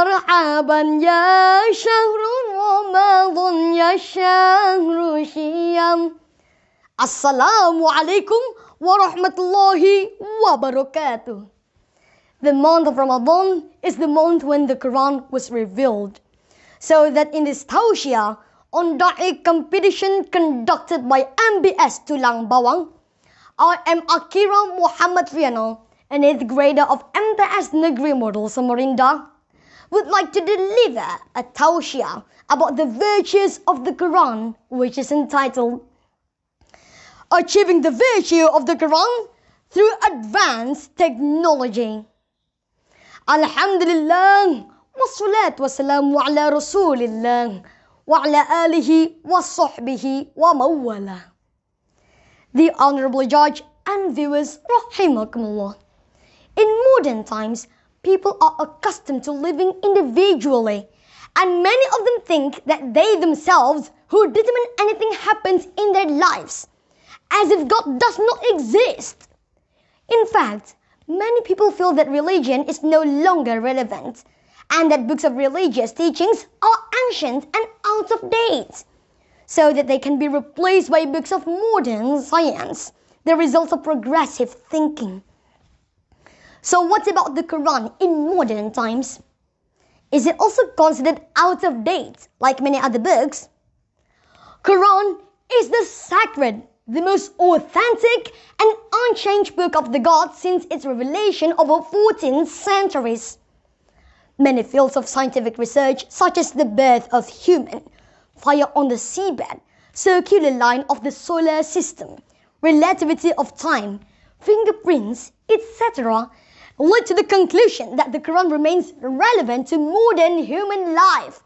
مرحبا يا شهر رمضان يا شهر شيام. Assalamu alaikum wa rahmatullahi wa barakatuh. The month of Ramadan is the month when the Quran was revealed. So that in this tausiah on Da'i competition conducted by MBS Tulang Bawang, I am Akira Muhammad Riano, an 8th grader of MTS Negeri Model Samarinda, would like to deliver a tausiah about the virtues of the Quran, which is entitled Achieving the Virtue of the Quran Through Advanced Technology. Alhamdulillah, wassalatu wassalamu ala rasulillah, wa ala alihi wa sahbihi wa mawala. The Honorable Judge and viewers, rahimakumullah. In modern times, people are accustomed to living individually, and many of them think that they themselves who determine anything happens in their lives, as if God does not exist. In fact, many people feel that religion is no longer relevant, and that books of religious teachings are ancient and out of date, so that they can be replaced by books of modern science, the result of progressive thinking. So what about the Quran in modern times? Is it also considered out of date like many other books? Quran is the sacred, the most authentic and unchanged book of the God since its revelation over 14 centuries. Many fields of scientific research, such as the birth of human, fire on the seabed, circular line of the solar system, relativity of time, fingerprints, etc., led to the conclusion that the Quran remains relevant to modern human life.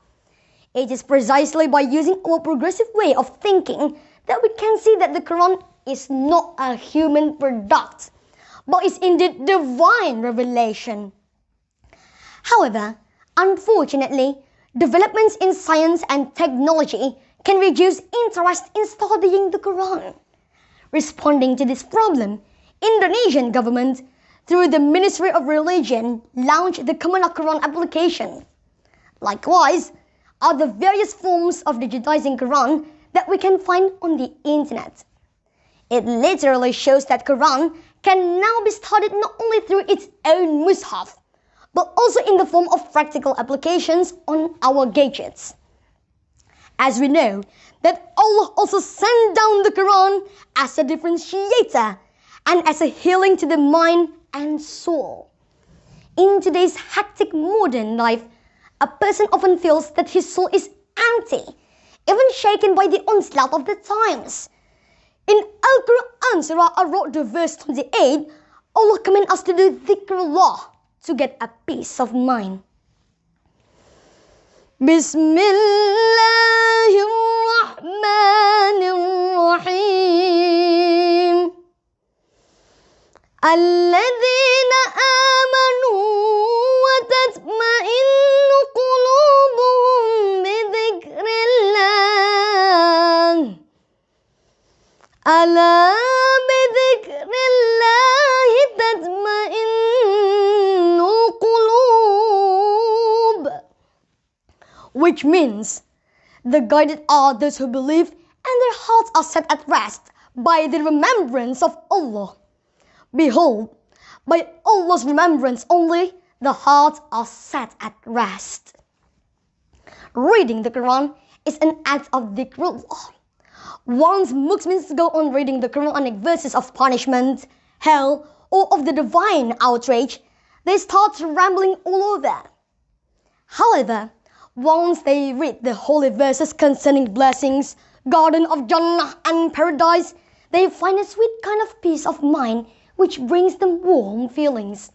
It is precisely by using our progressive way of thinking that we can see that the Quran is not a human product, but is indeed divine revelation. However, unfortunately, developments in science and technology can reduce interest in studying the Quran. Responding to this problem, Indonesian government, through the Ministry of Religion, launched the Kemenak Quran application. Likewise, are the various forms of digitizing Quran that we can find on the internet. It literally shows that Quran can now be studied not only through its own mushaf, but also in the form of practical applications on our gadgets. As we know that Allah also sent down the Quran as a differentiator and as a healing to the mind and soul. In today's hectic modern life, a person often feels that his soul is empty, even shaken by the onslaught of the times. In Al-Quran Surah Ar-Ra'd verse 28, Allah commands us to do dhikrullah to get a peace of mind. Bismillahirrahmanirrahim. الذين آمنوا وتطمئن قلوبهم بذكر الله ألا بذكر الله تطمئن القلوب, which means the guided are those who believe and their hearts are set at rest by the remembrance of Allah. Behold, by Allah's remembrance only, the hearts are set at rest. Reading the Quran is an act of dhikrullah. Once Muslims go on reading the Quranic verses of punishment, hell, or of the divine outrage, they start rambling all over. However, once they read the holy verses concerning blessings, garden of Jannah and paradise, they find a sweet kind of peace of mind which brings them warm feelings.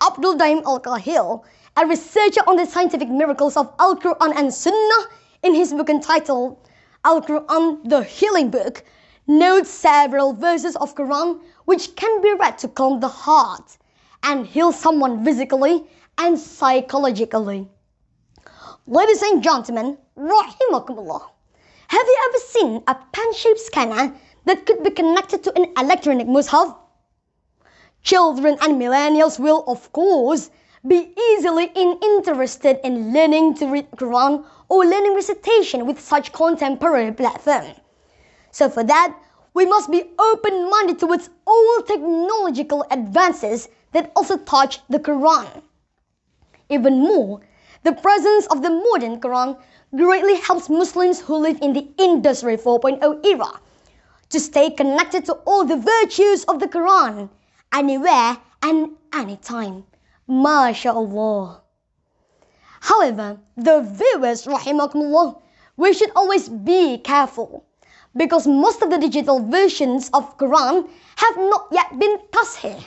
Abdul Daim Al-Kahil, a researcher on the scientific miracles of Al-Quran and Sunnah, in his book entitled Al-Quran, the Healing Book, notes several verses of Quran which can be read to calm the heart and heal someone physically and psychologically. Ladies and gentlemen, rahimakumullah, have you ever seen a pen-shaped scanner that could be connected to an electronic mushaf? Children and millennials will, of course, be easily interested in learning to read Quran or learning recitation with such contemporary platform. So for that, we must be open-minded towards all technological advances that also touch the Quran. Even more, the presence of the modern Quran greatly helps Muslims who live in the Industry 4.0 era to stay connected to all the virtues of the Quran, anywhere and anytime. MashaAllah. However, the viewers, rahimakumullah, we should always be careful because most of the digital versions of Quran have not yet been tashih.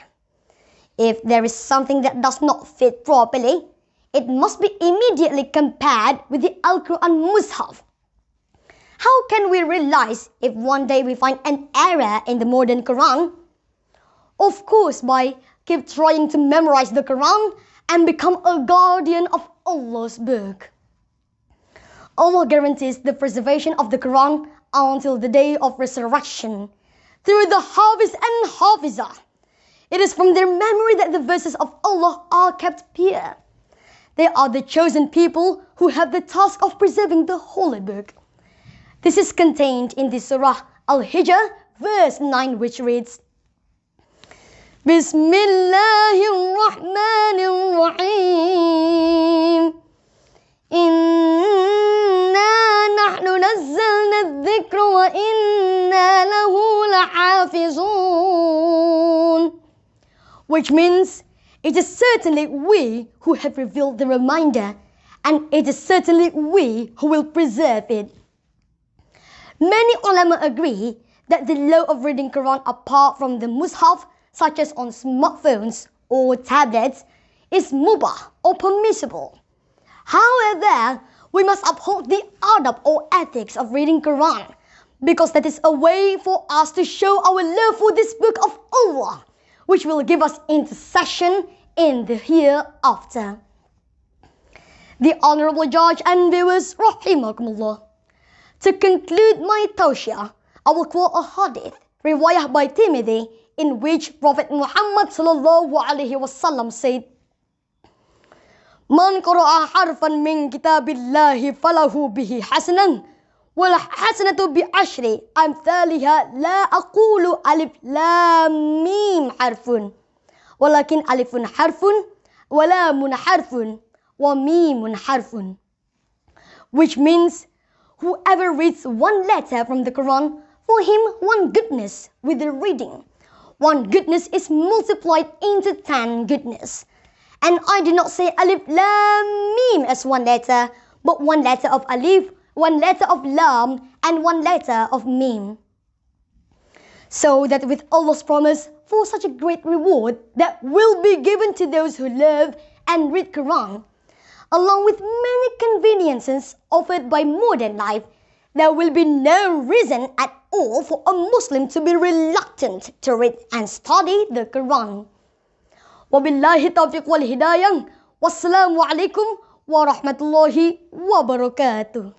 If there is something that does not fit properly, it must be immediately compared with the Al-Quran Mus'haf. How can we realize if one day we find an error in the modern Quran? Of course, by keep trying to memorize the Quran and become a guardian of Allah's book. Allah guarantees the preservation of the Quran until the day of resurrection through the Hafiz and Hafizah. It is from their memory that the verses of Allah are kept pure. They are the chosen people who have the task of preserving the holy book. This is contained in the Surah Al-Hijr, verse 9, which reads, Bismillahirrahmanirrahim. Inna nahnu nazzalna adh-dhikra wa inna lahu lahafizun. Which means, it is certainly we who have revealed the reminder, and it is certainly we who will preserve it. Many ulama agree that the law of reading Quran apart from the Mus'haf, such as on smartphones or tablets, is mubah or permissible. However, we must uphold the adab or ethics of reading Quran, because that is a way for us to show our love for this book of Allah, which will give us intercession in the hereafter. The Honorable Judge and viewers, rahimakumullah. To conclude my tawshiyah, I will quote a hadith, riwayah by Tirmidhi, in which Prophet Muhammad sallallahu alaihi wasallam said, Man qara'a harfan min kitabillahi falahu bihi hasanan, wal hasanatu bi ashri amthaliha la aqulu alif lam mim harfun, walakin alifun harfun, wa lamun harfun, wa mimun harfun. Which means, whoever reads one letter from the Quran, for him one goodness with the reading. One goodness is multiplied into 10 goodness. And I do not say alif lam mim as one letter, but one letter of alif, one letter of lam, and one letter of mim. So that with Allah's promise for such a great reward that will be given to those who love and read Quran, along with many conveniences offered by modern life, there will be no reason at all for a Muslim to be reluctant to read and study the Quran. Wabillahi taufiq wal hidayah. Wassalamu alaikum warahmatullahi wabarakatuh.